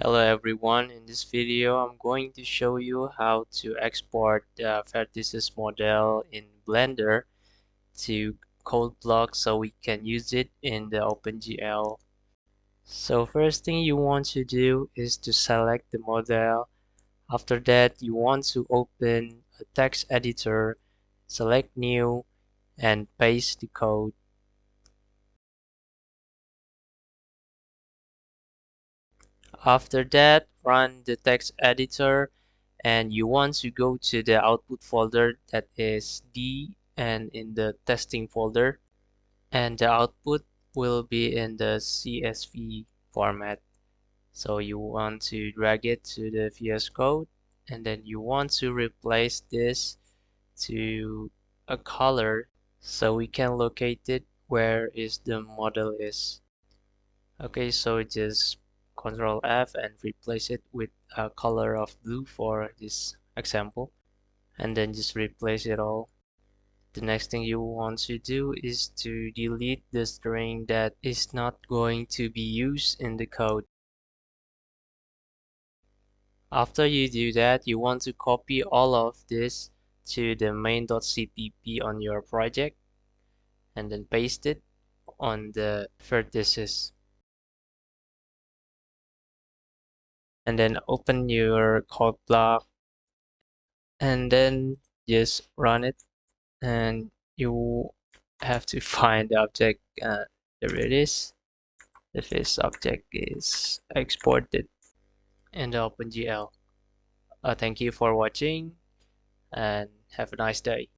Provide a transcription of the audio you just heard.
Hello everyone, in this video I'm going to show you how to export the vertices model in Blender to Codeblock so we can use it in the OpenGL. So first thing you want to do is to select the model. After that you want to open a text editor, select new and paste the code. After that, run the text editor and you want to go to the output folder, that is D, and in the testing folder, and the output will be in the CSV format. So you want to drag it to the Vscode and then you want to replace this to a color so we can locate it where is the model is. Okay, so just Control F and replace it with a color of blue for this example, and then just replace it all. The next thing you want to do is to delete the string that is not going to be used in the code. After you do that, you want to copy all of this to the main.cpp on your project and then paste it on the vertices. And then open your Codeblock and then just run it, and you have to find the object. There it is. The first object is exported in the OpenGL. Thank you for watching and have a nice day.